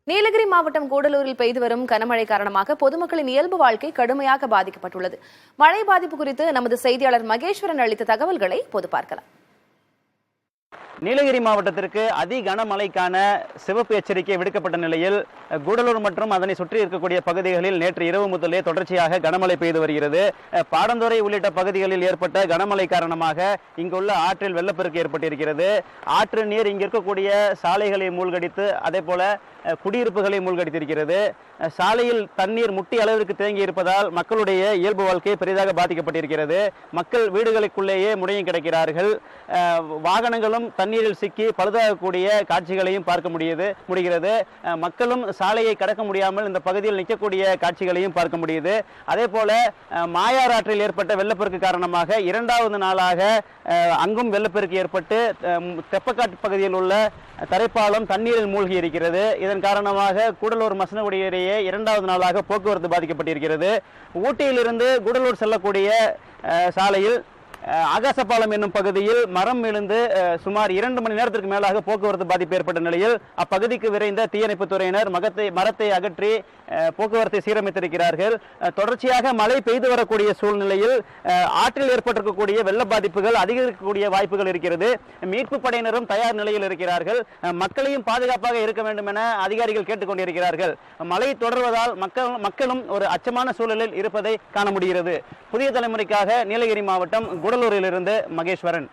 நீலகிரி மாவட்டம் கூடலூரில் பெய்து வரும் கனமழை காரணமாக பொதுமக்களின் இயல்பு வாழ்க்கை கடுமையாக பாதிக்கப்பட்டுள்ளது. மழை பாதிப்பு குறித்து நமது செய்தியாளர் மகேஸ்வரன் அளித்த தகவல்களை பொது பார்க்கலாம். நீலகிரி மாவட்டத்திற்கு அதி கனமழைக்கான சிவப்பு எச்சரிக்கை விடுக்கப்பட்ட நிலையில் கூடலூர் மற்றும் அதனை சுற்றி இருக்கக்கூடிய பகுதிகளில் நேற்று இரவு முதலே தொடர்ச்சியாக கனமழை பெய்து வருகிறது. பாடந்துறை உள்ளிட்ட பகுதிகளில் ஏற்பட்ட கனமழை காரணமாக இங்குள்ள ஆற்றில் வெள்ளப்பெருக்கு ஏற்பட்டிருக்கிறது. ஆற்று நீர் இங்கு இருக்கக்கூடிய சாலைகளை மூழ்கடித்து அதே போல குடியிருப்புகளை மூழ்கடித்திருக்கிறது. சாலையில் தண்ணீர் முட்டி அளவிற்கு தேங்கி இருப்பதால் மக்களுடைய இயல்பு வாழ்க்கை பெரிதாக பாதிக்கப்பட்டிருக்கிறது. மக்கள் வீடுகளுக்குள்ளேயே முடங்கி கிடக்கிறார்கள். வாகனங்களும் தண்ணீரில் சிக்கி பழுதாகக்கூடிய காட்சிகளையும் பார்க்க முடிகிறது. மக்களும் சாலையை கடக்க முடியாமல் இந்த பகுதியில் நிற்கக்கூடிய காட்சிகளையும் பார்க்க முடியுது. அதே போல மாயார் ஆற்றில் ஏற்பட்ட வெள்ளப்பெருக்கு காரணமாக இரண்டாவது நாளாக அங்கும் வெள்ளப்பெருக்கு ஏற்பட்டு தெப்பக்காட்டு பகுதியில் உள்ள தரைப்பாலம் தண்ணீரில் மூழ்கி இருக்கிறது. இதன் காரணமாக கூடலூர் மசனகுடி இடையே இரண்டாவது நாளாக போக்குவரத்து பாதிக்கப்பட்டிருக்கிறது. ஊட்டியிலிருந்து கூடலூர் செல்லக்கூடிய சாலையில் ஆகாசபாலம் என்னும் பகுதியில் மரம் விழுந்து சுமார் 2 மணி நேரத்திற்கு மேலாக போக்குவரத்து பாதிப்பு ஏற்பட்ட நிலையில் அப்பகுதிக்கு விரைந்த தீயணைப்புத் துறையினர் மரத்தை அகற்றி போக்குவரத்தை சீரமைத்திருக்கிறார்கள். தொடர்ச்சியாக மழை பெய்து வரக்கூடிய சூழ்நிலையில் ஆற்றில் ஏற்பட்டிருக்கக்கூடிய வெள்ள பாதிப்புகள் அதிகரிக்கக்கூடிய வாய்ப்புகள் இருக்கிறது. மீட்பு படையினரும் தயார் நிலையில் இருக்கிறார்கள். மக்களையும் பாதுகாப்பாக இருக்க வேண்டும் என அதிகாரிகள் கேட்டுக்கொண்டிருக்கிறார்கள். மழை தொடர்வதால் மக்களும் ஒரு அச்சமான சூழலில் இருப்பதை காண முடிகிறது. புதிய தலைமுறைக்காக நீலகிரி மாவட்டம் கூடலூரிலிருந்து மகேஸ்வரன்.